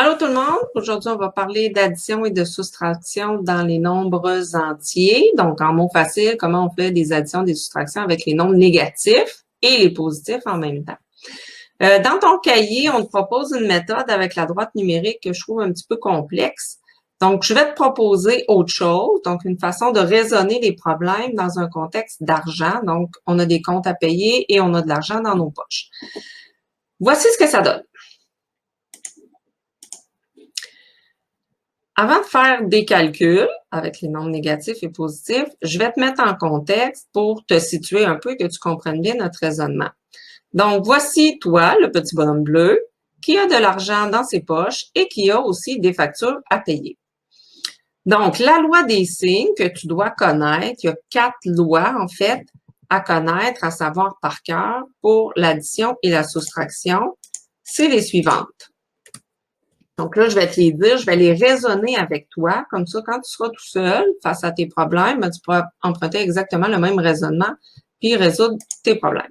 Allô tout le monde, aujourd'hui on va parler d'addition et de soustraction dans les nombres entiers. Donc en mots faciles, comment on fait des additions et des soustractions avec les nombres négatifs et les positifs en même temps. Dans ton cahier, on te propose une méthode avec la droite numérique que je trouve un petit peu complexe. Donc je vais te proposer autre chose, donc une façon de raisonner les problèmes dans un contexte d'argent. Donc on a des comptes à payer et on a de l'argent dans nos poches. Voici ce que ça donne. Avant de faire des calculs avec les nombres négatifs et positifs, je vais te mettre en contexte pour te situer un peu et que tu comprennes bien notre raisonnement. Donc, voici toi, le petit bonhomme bleu, qui a de l'argent dans ses poches et qui a aussi des factures à payer. Donc, la loi des signes que tu dois connaître, il y a 4 lois, en fait, à connaître, à savoir par cœur pour l'addition et la soustraction. C'est les suivantes. Donc là, je vais te les dire, je vais les raisonner avec toi. Comme ça, quand tu seras tout seul face à tes problèmes, tu pourras emprunter exactement le même raisonnement puis résoudre tes problèmes.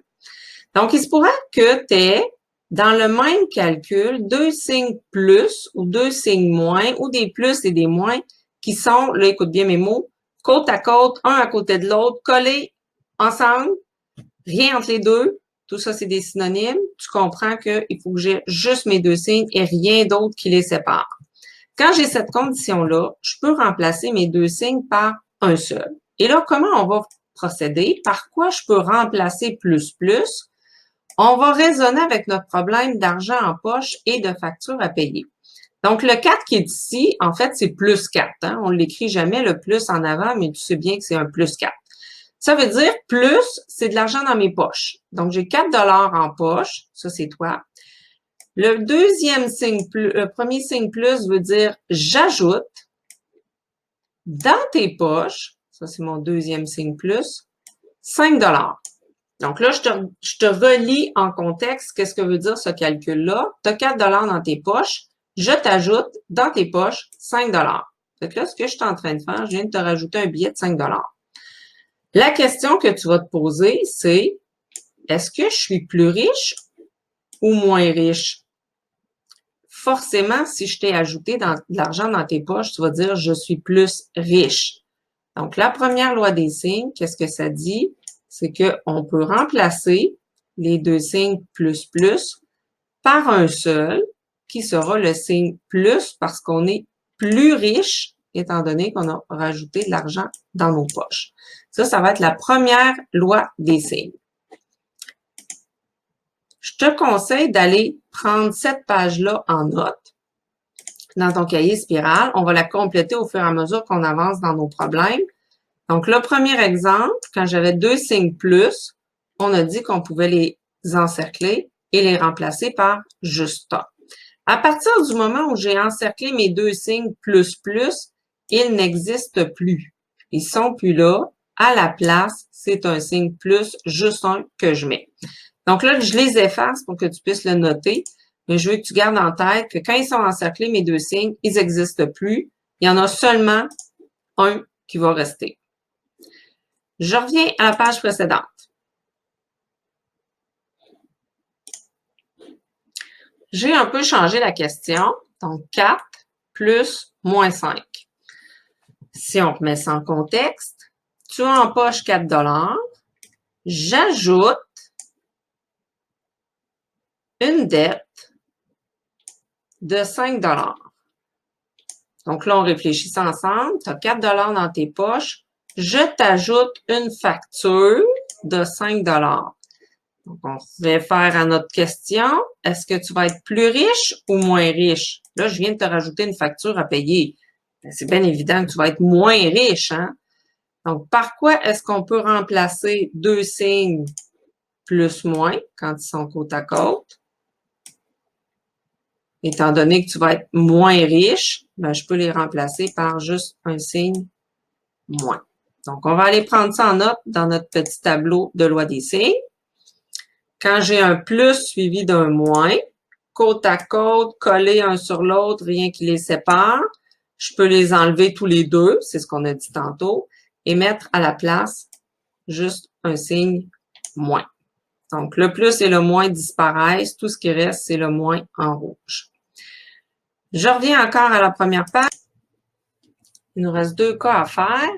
Donc, il se pourrait que tu aies dans le même calcul 2 signes plus ou 2 signes moins ou des plus et des moins qui sont, là, écoute bien mes mots, côte à côte, un à côté de l'autre, collés ensemble, rien entre les deux. Tout ça, c'est des synonymes. Tu comprends qu'il faut que j'ai juste mes 2 signes et rien d'autre qui les sépare. Quand j'ai cette condition-là, je peux remplacer mes 2 signes par un seul. Et là, comment on va procéder? Par quoi je peux remplacer plus? On va raisonner avec notre problème d'argent en poche et de facture à payer. Donc, le 4 qui est ici, en fait, c'est plus 4. Hein? On ne l'écrit jamais le plus en avant, mais tu sais bien que c'est un plus 4. Ça veut dire plus, c'est de l'argent dans mes poches. Donc, j'ai 4 $ en poche. Ça, c'est toi. Le deuxième signe plus, le premier signe plus veut dire j'ajoute dans tes poches. Ça, c'est mon deuxième signe plus. 5 $. Donc là, je te relis en contexte qu'est-ce que veut dire ce calcul-là. Tu as 4 $ dans tes poches. Je t'ajoute dans tes poches 5 $. Fait que là, ce que je suis en train de faire, je viens de te rajouter un billet de 5 $. La question que tu vas te poser, c'est est-ce que je suis plus riche ou moins riche? Forcément, si je t'ai ajouté de l'argent dans tes poches, tu vas dire je suis plus riche. Donc, la première loi des signes, qu'est-ce que ça dit? C'est qu'on peut remplacer les 2 signes plus par un seul qui sera le signe plus parce qu'on est plus riche étant donné qu'on a rajouté de l'argent dans nos poches. Ça va être la première loi des signes. Je te conseille d'aller prendre cette page-là en note dans ton cahier spirale. On va la compléter au fur et à mesure qu'on avance dans nos problèmes. Donc, le premier exemple, quand j'avais 2 signes plus, on a dit qu'on pouvait les encercler et les remplacer par juste A. À partir du moment où j'ai encerclé mes 2 signes plus, ils n'existent plus. Ils sont plus là. À la place, c'est un signe plus, juste un que je mets. Donc là, je les efface pour que tu puisses le noter. Mais je veux que tu gardes en tête que quand ils sont encerclés, mes 2 signes, ils n'existent plus. Il y en a seulement un qui va rester. Je reviens à la page précédente. J'ai un peu changé la question. Donc, 4 plus moins 5. Si on remet ça en contexte, tu as en poche 4 $. J'ajoute une dette de 5 $. Donc là, on réfléchit ça ensemble. Tu as 4 $ dans tes poches. Je t'ajoute une facture de 5 $. Donc, on va faire à notre question, est-ce que tu vas être plus riche ou moins riche? Là, je viens de te rajouter une facture à payer. C'est bien évident que tu vas être moins riche, hein? Donc, par quoi est-ce qu'on peut remplacer 2 signes plus moins quand ils sont côte à côte? Étant donné que tu vas être moins riche, ben, je peux les remplacer par juste un signe moins. Donc, on va aller prendre ça en note dans notre petit tableau de loi des signes. Quand j'ai un plus suivi d'un moins, côte à côte, collés un sur l'autre, rien qui les sépare, je peux les enlever tous les deux, c'est ce qu'on a dit tantôt, et mettre à la place juste un signe moins. Donc, le plus et le moins disparaissent. Tout ce qui reste, c'est le moins en rouge. Je reviens encore à la première page. Il nous reste 2 cas à faire.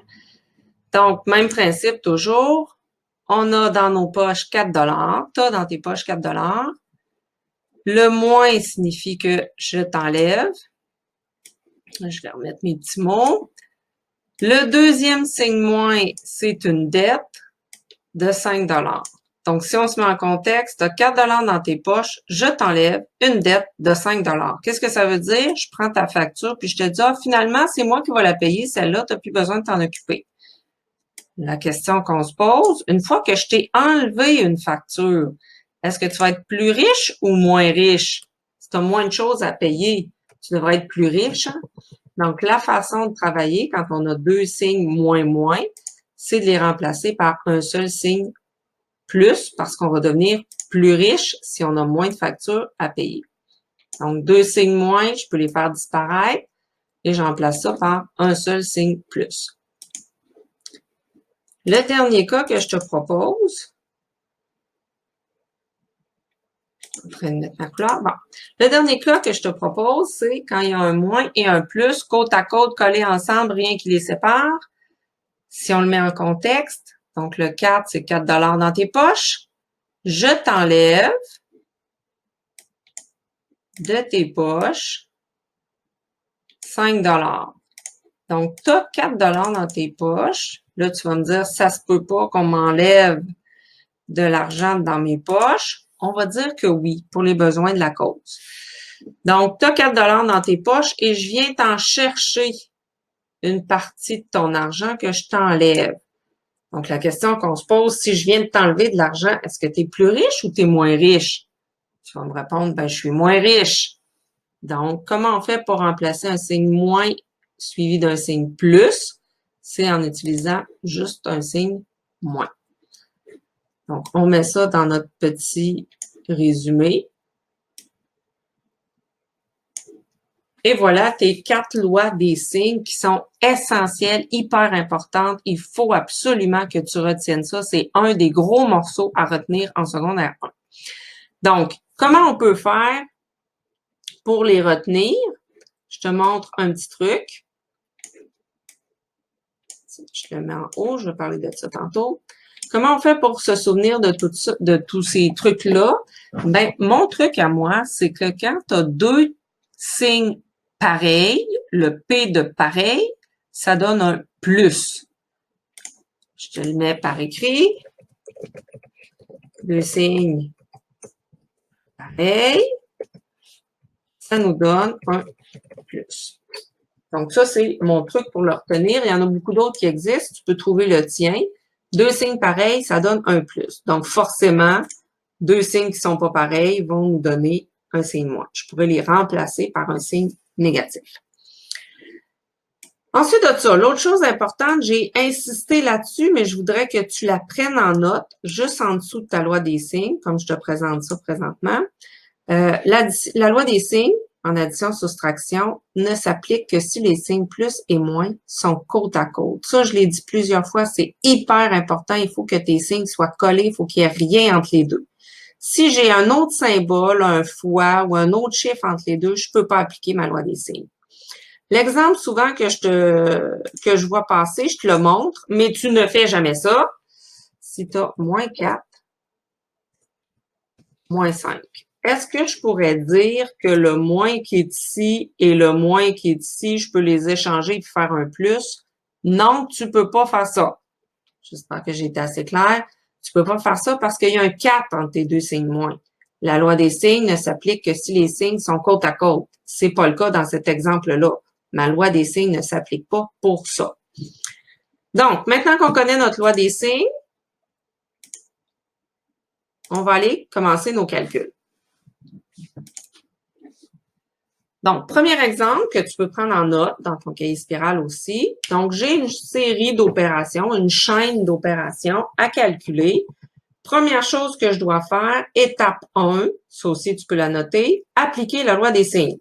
Donc, même principe toujours. On a dans nos poches 4 $. Tu as dans tes poches 4 $. Le moins signifie que je t'enlève. Je vais remettre mes petits mots. Le deuxième signe moins, c'est une dette de 5 $. Donc, si on se met en contexte, tu as 4 $ dans tes poches, je t'enlève une dette de 5 $. Qu'est-ce que ça veut dire? Je prends ta facture puis je te dis, ah, finalement, c'est moi qui vais la payer, celle-là, tu n'as plus besoin de t'en occuper. La question qu'on se pose, une fois que je t'ai enlevé une facture, est-ce que tu vas être plus riche ou moins riche? Si tu as moins de choses à payer, tu devrais être plus riche. Hein? Donc, la façon de travailler quand on a 2 signes moins, c'est de les remplacer par un seul signe plus parce qu'on va devenir plus riche si on a moins de factures à payer. Donc, 2 signes moins, je peux les faire disparaître et je remplace ça par un seul signe plus. Le dernier cas que je te propose, je suis en train de mettre ma couleur. Bon. Le dernier cas que je te propose, c'est quand il y a un moins et un plus côte à côte collés ensemble, rien qui les sépare. Si on le met en contexte, donc le 4, c'est 4 $ dans tes poches. Je t'enlève de tes poches 5 $. Donc, tu as 4 $ dans tes poches. Là, tu vas me dire, ça se peut pas qu'on m'enlève de l'argent dans mes poches. On va dire que oui, pour les besoins de la cause. Donc, tu as 4 $ dans tes poches et je viens t'en chercher une partie de ton argent que je t'enlève. Donc, la question qu'on se pose, si je viens de t'enlever de l'argent, est-ce que tu es plus riche ou tu es moins riche? Tu vas me répondre, ben, je suis moins riche. Donc, comment on fait pour remplacer un signe moins suivi d'un signe plus? C'est en utilisant juste un signe moins. Donc, on met ça dans notre petit résumé. Et voilà tes 4 lois des signes qui sont essentielles, hyper importantes. Il faut absolument que tu retiennes ça. C'est un des gros morceaux à retenir en secondaire 1. Donc, comment on peut faire pour les retenir? Je te montre un petit truc. Je le mets en haut, je vais parler de ça tantôt. Comment on fait pour se souvenir de tout ça, de tous ces trucs-là? Ben, mon truc à moi, c'est que quand tu as 2 signes pareils, le P de pareil, ça donne un plus. Je te le mets par écrit. 2 signes pareils, ça nous donne un plus. Donc, ça, c'est mon truc pour le retenir. Il y en a beaucoup d'autres qui existent. Tu peux trouver le tien. 2 signes pareils, ça donne un plus. Donc, forcément, 2 signes qui sont pas pareils vont nous donner un signe moins. Je pourrais les remplacer par un signe négatif. Ensuite de ça, l'autre chose importante, j'ai insisté là-dessus, mais je voudrais que tu la prennes en note, juste en dessous de ta loi des signes, comme je te présente ça présentement. La loi des signes, en addition-soustraction, ne s'applique que si les signes plus et moins sont côte à côte. Ça, je l'ai dit plusieurs fois, c'est hyper important. Il faut que tes signes soient collés, il faut qu'il n'y ait rien entre les deux. Si j'ai un autre symbole, un fois ou un autre chiffre entre les deux, je ne peux pas appliquer ma loi des signes. L'exemple souvent que je vois passer, je te le montre, mais tu ne fais jamais ça. Si tu as moins 4, moins 5. Est-ce que je pourrais dire que le moins qui est ici et le moins qui est ici, je peux les échanger et faire un plus? Non, tu peux pas faire ça. J'espère que j'ai été assez claire. Tu peux pas faire ça parce qu'il y a un 4 entre tes 2 signes moins. La loi des signes ne s'applique que si les signes sont côte à côte. C'est pas le cas dans cet exemple-là. Ma loi des signes ne s'applique pas pour ça. Donc, maintenant qu'on connaît notre loi des signes, on va aller commencer nos calculs. Donc, premier exemple que tu peux prendre en note dans ton cahier spiral aussi. Donc, j'ai une série d'opérations, une chaîne d'opérations à calculer. Première chose que je dois faire, étape 1, ça aussi tu peux la noter, appliquer la loi des signes.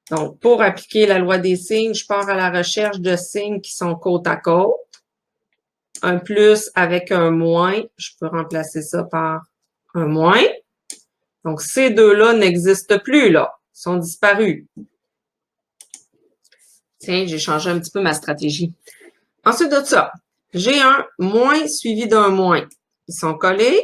Donc, pour appliquer la loi des signes, je pars à la recherche de signes qui sont côte à côte. Un plus avec un moins, je peux remplacer ça par un moins. Donc, ces deux-là n'existent plus, là. Ils sont disparus. Tiens, j'ai changé un petit peu ma stratégie. Ensuite de ça, j'ai un moins suivi d'un moins. Ils sont collés.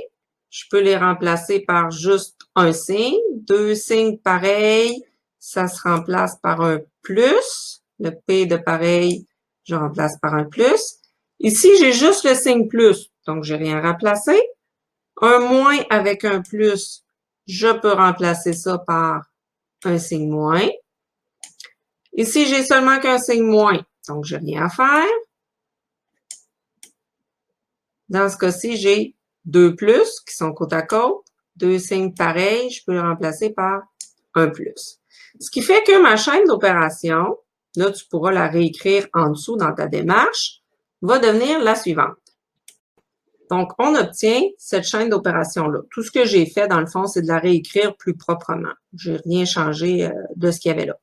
Je peux les remplacer par juste un signe. Deux signes pareils, ça se remplace par un plus. Le P de pareil, je remplace par un plus. Ici, j'ai juste le signe plus, donc j'ai rien remplacé. Un moins avec un plus, je peux remplacer ça par un signe moins. Ici, j'ai seulement qu'un signe moins, donc j'ai rien à faire. Dans ce cas-ci, j'ai deux plus qui sont côte à côte, deux signes pareils, je peux le remplacer par un plus. Ce qui fait que ma chaîne d'opération, là, tu pourras la réécrire en dessous dans ta démarche, va devenir la suivante. Donc, on obtient cette chaîne d'opération-là. Tout ce que j'ai fait, dans le fond, c'est de la réécrire plus proprement. Je n'ai rien changé de ce qu'il y avait là.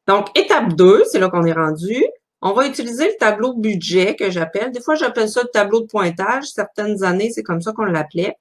Donc, étape 2, c'est là qu'on est rendu. On va utiliser le tableau budget que j'appelle. Des fois, j'appelle ça le tableau de pointage. Certaines années, c'est comme ça qu'on l'appelait.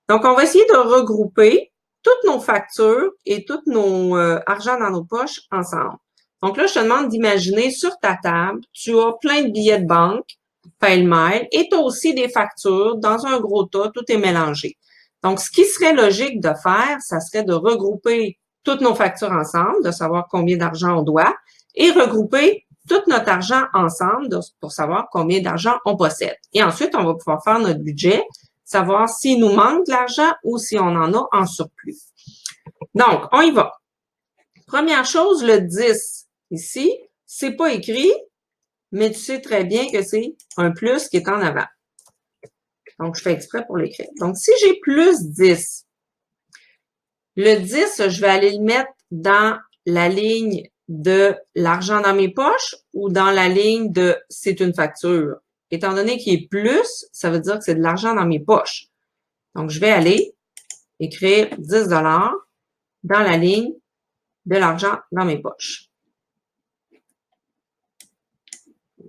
Donc, on va essayer de regrouper toutes nos factures et tous nos argent dans nos poches ensemble. Donc là, je te demande d'imaginer sur ta table, tu as plein de billets de banque, pêle-mêle, et tu as aussi des factures dans un gros tas, tout est mélangé. Donc, ce qui serait logique de faire, ça serait de regrouper toutes nos factures ensemble, de savoir combien d'argent on doit, et regrouper tout notre argent ensemble pour savoir combien d'argent on possède. Et ensuite, on va pouvoir faire notre budget, savoir s'il nous manque de l'argent ou si on en a en surplus. Donc, on y va. Première chose, le 10. Ici, c'est pas écrit, mais tu sais très bien que c'est un plus qui est en avant. Donc, je fais exprès pour l'écrire. Donc, si j'ai plus 10, le 10, je vais aller le mettre dans la ligne de l'argent dans mes poches ou dans la ligne de c'est une facture. Étant donné qu'il est plus, ça veut dire que c'est de l'argent dans mes poches. Donc, je vais aller écrire 10 $ dans la ligne de l'argent dans mes poches.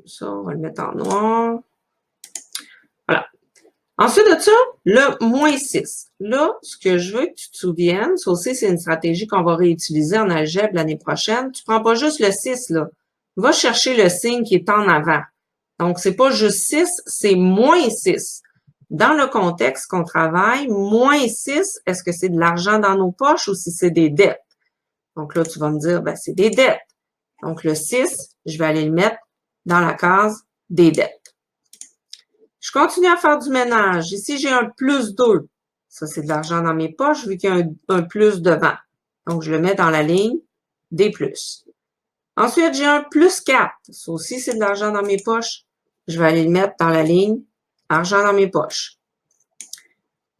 Ça, on va le mettre en noir. Voilà. Ensuite de ça, le moins 6. Là, ce que je veux que tu te souviennes, ça aussi, c'est une stratégie qu'on va réutiliser en algèbre l'année prochaine. Tu prends pas juste le 6, là. Va chercher le signe qui est en avant. Donc, c'est pas juste 6, c'est moins 6. Dans le contexte qu'on travaille, moins 6, est-ce que c'est de l'argent dans nos poches ou si c'est des dettes? Donc là, tu vas me dire, ben, c'est des dettes. Donc, le 6, je vais aller le mettre dans la case des dettes. Je continue à faire du ménage. Ici, j'ai un plus 2. Ça, c'est de l'argent dans mes poches vu qu'il y a un plus devant. Donc, je le mets dans la ligne des plus. Ensuite, j'ai un plus 4. Ça aussi, c'est de l'argent dans mes poches. Je vais aller le mettre dans la ligne argent dans mes poches.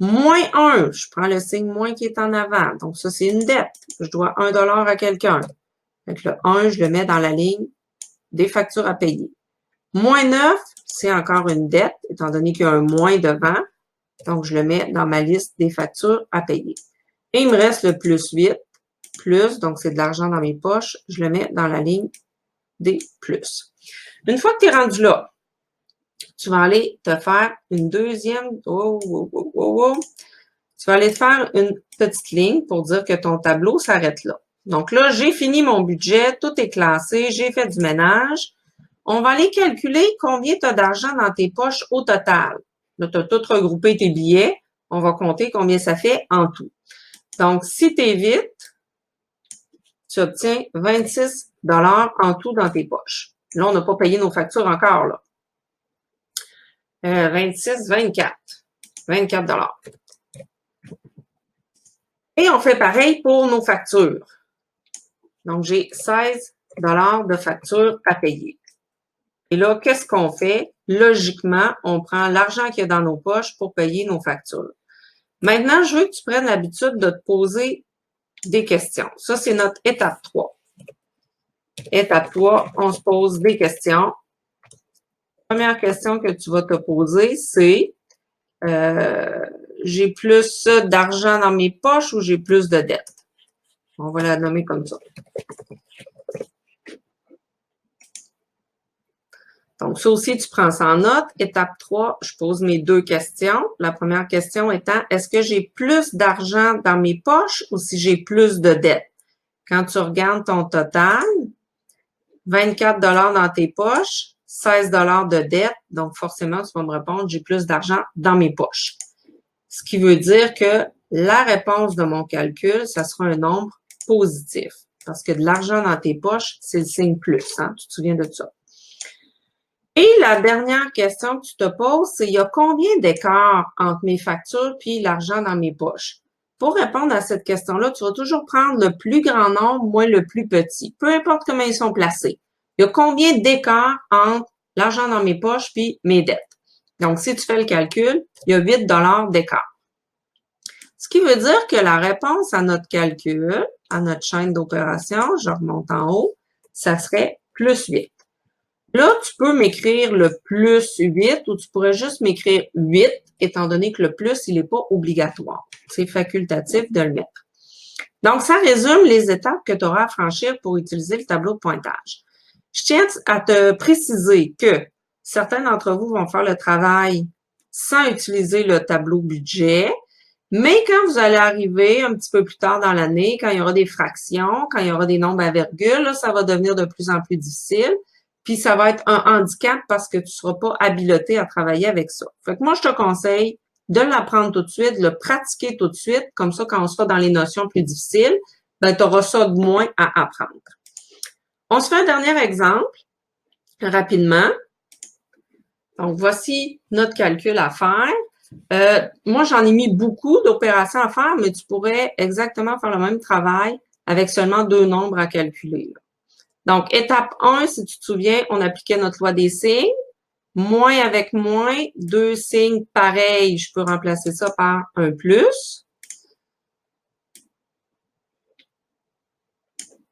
Moins 1, je prends le signe moins qui est en avant. Donc, ça, c'est une dette. Je dois 1 $ à quelqu'un. Donc, le 1, je le mets dans la ligne des factures à payer. Moins 9, c'est encore une dette, étant donné qu'il y a un moins devant. Donc, je le mets dans ma liste des factures à payer. Et il me reste le plus 8, plus, donc c'est de l'argent dans mes poches. Je le mets dans la ligne des plus. Une fois que tu es rendu là, tu vas aller te faire une deuxième... Tu vas aller te faire une petite ligne pour dire que ton tableau s'arrête là. Donc là, j'ai fini mon budget, tout est classé, j'ai fait du ménage. On va aller calculer combien tu as d'argent dans tes poches au total. Là, tu as tout regroupé tes billets. On va compter combien ça fait en tout. Donc, si tu es vite, tu obtiens 26 $ en tout dans tes poches. Là, on n'a pas payé nos factures encore, là. 26, 24. 24 $. Et on fait pareil pour nos factures. Donc, j'ai 16 $ de factures à payer. Et là, qu'est-ce qu'on fait? Logiquement, on prend l'argent qu'il y a dans nos poches pour payer nos factures. Maintenant, je veux que tu prennes l'habitude de te poser des questions. Ça, c'est notre étape 3. Étape 3, on se pose des questions. La première question que tu vas te poser, c'est j'ai plus d'argent dans mes poches ou j'ai plus de dettes? On va la nommer comme ça. Donc, ça aussi, tu prends ça en note. Étape 3, je pose mes 2 questions. La première question étant, est-ce que j'ai plus d'argent dans mes poches ou si j'ai plus de dettes? Quand tu regardes ton total, 24 dans tes poches, 16 de dette. Donc, forcément, tu vas me répondre, j'ai plus d'argent dans mes poches. Ce qui veut dire que la réponse de mon calcul, ça sera un nombre positif. Parce que de l'argent dans tes poches, c'est le signe plus. Hein? Tu te souviens de ça? Et la dernière question que tu te poses, c'est il y a combien d'écart entre mes factures puis l'argent dans mes poches? Pour répondre à cette question-là, tu vas toujours prendre le plus grand nombre moins le plus petit, peu importe comment ils sont placés. Il y a combien d'écart entre l'argent dans mes poches puis mes dettes? Donc, si tu fais le calcul, il y a 8 d'écart. Ce qui veut dire que la réponse à notre calcul, à notre chaîne d'opération, je remonte en haut, ça serait plus 8. Là, tu peux m'écrire le plus 8 ou tu pourrais juste m'écrire 8, étant donné que le plus, il n'est pas obligatoire. C'est facultatif de le mettre. Donc, ça résume les étapes que tu auras à franchir pour utiliser le tableau de pointage. Je tiens à te préciser que certains d'entre vous vont faire le travail sans utiliser le tableau budget, mais quand vous allez arriver un petit peu plus tard dans l'année, quand il y aura des fractions, quand il y aura des nombres à virgule, là, ça va devenir de plus en plus difficile. Puis ça va être un handicap parce que tu ne seras pas habilité à travailler avec ça. Fait que moi, je te conseille de l'apprendre tout de suite, de le pratiquer tout de suite. Comme ça, quand on sera dans les notions plus difficiles, ben, tu auras ça de moins à apprendre. On se fait un dernier exemple, rapidement. Donc, voici notre calcul à faire. Moi, j'en ai mis beaucoup d'opérations à faire, mais tu pourrais exactement faire le même travail avec seulement 2 nombres à calculer. Donc, étape 1, si tu te souviens, on appliquait notre loi des signes. Moins avec moins, 2 signes pareils, je peux remplacer ça par un plus.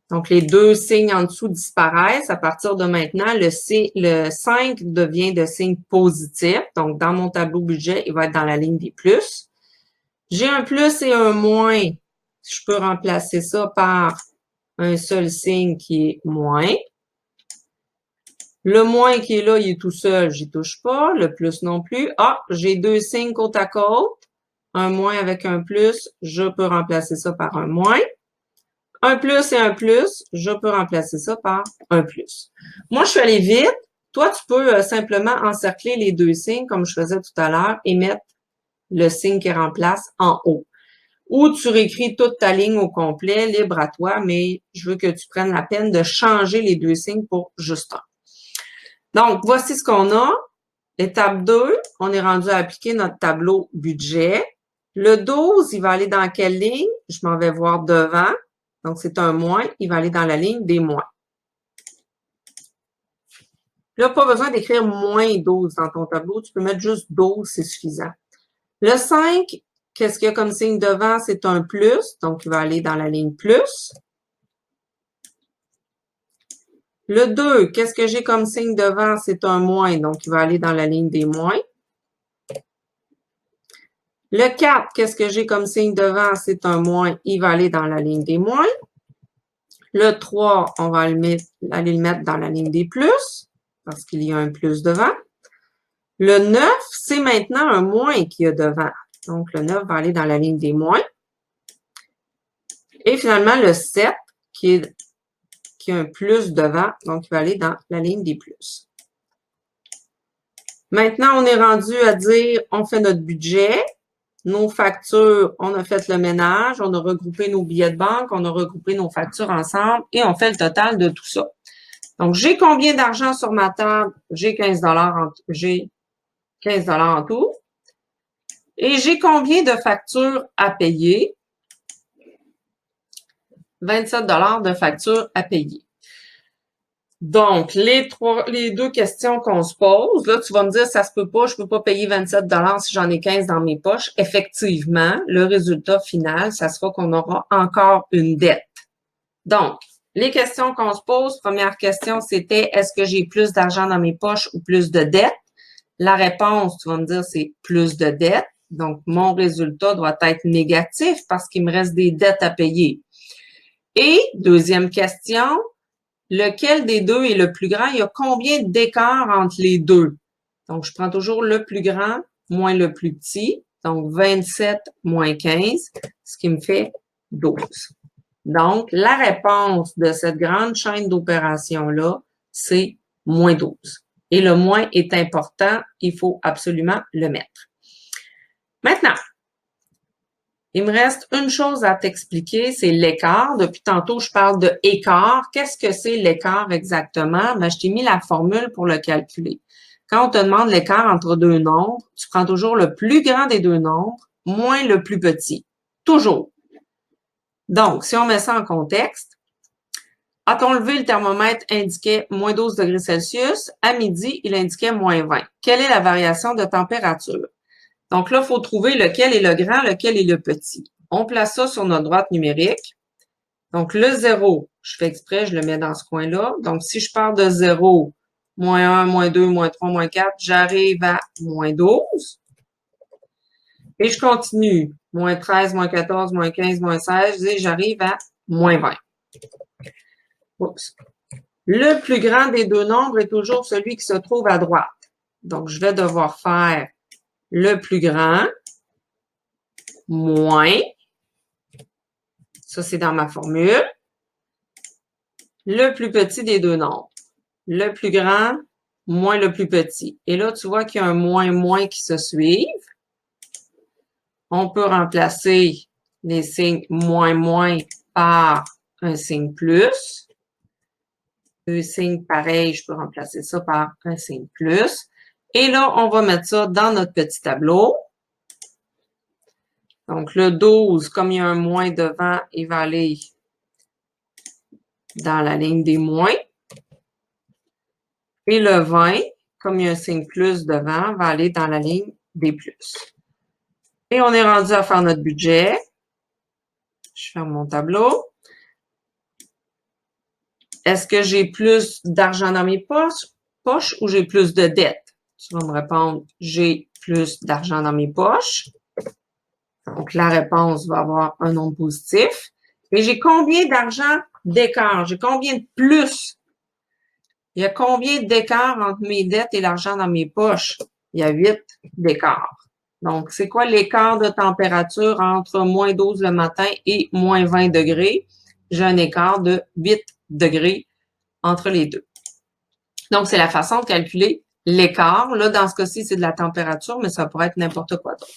Donc, les 2 signes en dessous disparaissent. À partir de maintenant, le 5 devient de signe positif. Donc, dans mon tableau budget, il va être dans la ligne des plus. J'ai un plus et un moins. Je peux remplacer ça par un seul signe qui est moins. Le moins qui est là, il est tout seul, j'y touche pas. Le plus non plus. Ah, j'ai 2 signes côte à côte. Un moins avec un plus, je peux remplacer ça par un moins. Un plus et un plus, je peux remplacer ça par un plus. Moi, je suis allée vite. Toi, tu peux simplement encercler les 2 signes comme je faisais tout à l'heure et mettre le signe qui remplace en haut. Ou tu réécris toute ta ligne au complet, libre à toi, mais je veux que tu prennes la peine de changer les 2 signes pour juste un. Donc, voici ce qu'on a. Étape 2, on est rendu à appliquer notre tableau budget. Le 12, il va aller dans quelle ligne? Je m'en vais voir devant. Donc, c'est un moins. Il va aller dans la ligne des moins. Là, pas besoin d'écrire moins 12 dans ton tableau. Tu peux mettre juste 12, c'est suffisant. Le 5, qu'est-ce qu'il y a comme signe devant? C'est un plus. Donc, il va aller dans la ligne plus. Le 2, qu'est-ce que j'ai comme signe devant? C'est un moins. Donc, il va aller dans la ligne des moins. Le 4, qu'est-ce que j'ai comme signe devant? C'est un moins. Il va aller dans la ligne des moins. Le 3, on va aller le mettre dans la ligne des plus, parce qu'il y a un plus devant. Le 9, c'est maintenant un moins qu'il y a devant. Donc, le 9 va aller dans la ligne des moins. Et finalement, le 7, qui a un plus devant, donc il va aller dans la ligne des plus. Maintenant, on est rendu à dire, on fait notre budget. Nos factures, on a fait le ménage, on a regroupé nos billets de banque, on a regroupé nos factures ensemble et on fait le total de tout ça. Donc, j'ai combien d'argent sur ma table? J'ai 15 en tout. Et j'ai combien de factures à payer? 27 de factures à payer. Donc, les 2 questions qu'on se pose, là, tu vas me dire, ça se peut pas, je peux pas payer 27 si j'en ai 15 dans mes poches. Effectivement, le résultat final, ça sera qu'on aura encore une dette. Donc, les questions qu'on se pose, première question, c'était, est-ce que j'ai plus d'argent dans mes poches ou plus de dettes? La réponse, tu vas me dire, c'est plus de dettes. Donc, mon résultat doit être négatif parce qu'il me reste des dettes à payer. Et, deuxième question, lequel des deux est le plus grand? Il y a combien d'écart entre les deux? Donc, je prends toujours le plus grand moins le plus petit. Donc, 27 moins 15, ce qui me fait 12. Donc, la réponse de cette grande chaîne d'opérations-là, c'est moins 12. Et le moins est important, il faut absolument le mettre. Maintenant, il me reste une chose à t'expliquer, c'est l'écart. Depuis tantôt, je parle de écart. Qu'est-ce que c'est l'écart exactement? Ben, je t'ai mis la formule pour le calculer. Quand on te demande l'écart entre deux nombres, tu prends toujours le plus grand des deux nombres moins le plus petit. Toujours. Donc, si on met ça en contexte, à ton lever, le thermomètre indiquait moins 12 degrés Celsius. À midi, il indiquait moins 20. Quelle est la variation de température? Donc là, il faut trouver lequel est le grand, lequel est le petit. On place ça sur notre droite numérique. Donc, le 0, je fais exprès, je le mets dans ce coin-là. Donc, si je pars de 0, moins 1, moins 2, moins 3, moins 4, j'arrive à moins 12. Et je continue. Moins 13, moins 14, moins 15, moins 16, et j'arrive à moins 20. Oups. Le plus grand des deux nombres est toujours celui qui se trouve à droite. Donc, je vais devoir faire le plus grand moins, ça c'est dans ma formule, le plus petit des deux nombres. Le plus grand moins le plus petit. Et là, tu vois qu'il y a un moins qui se suivent. On peut remplacer les signes moins par un signe plus. Deux signes pareils, je peux remplacer ça par un signe plus. Et là, on va mettre ça dans notre petit tableau. Donc, le 12, comme il y a un moins devant, il va aller dans la ligne des moins. Et le 20, comme il y a un signe plus devant, va aller dans la ligne des plus. Et on est rendu à faire notre budget. Je ferme mon tableau. Est-ce que j'ai plus d'argent dans mes poches ou j'ai plus de dettes? Tu vas me répondre, j'ai plus d'argent dans mes poches. Donc, la réponse va avoir un nombre positif. Et j'ai combien d'argent d'écart? J'ai combien de plus? Il y a combien d'écart entre mes dettes et l'argent dans mes poches? Il y a 8 d'écart. Donc, c'est quoi l'écart de température entre moins 12 le matin et moins 20 degrés? J'ai un écart de 8 degrés entre les deux. Donc, c'est la façon de calculer l'écart. Là, dans ce cas-ci, c'est de la température, mais ça pourrait être n'importe quoi d'autre.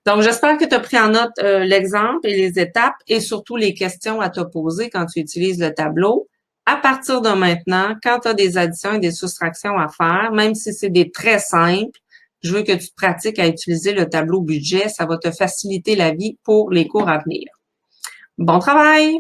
Donc, j'espère que tu as pris en note l'exemple et les étapes et surtout les questions à te poser quand tu utilises le tableau. À partir de maintenant, quand tu as des additions et des soustractions à faire, même si c'est des très simples, je veux que tu te pratiques à utiliser le tableau budget. Ça va te faciliter la vie pour les cours à venir. Bon travail!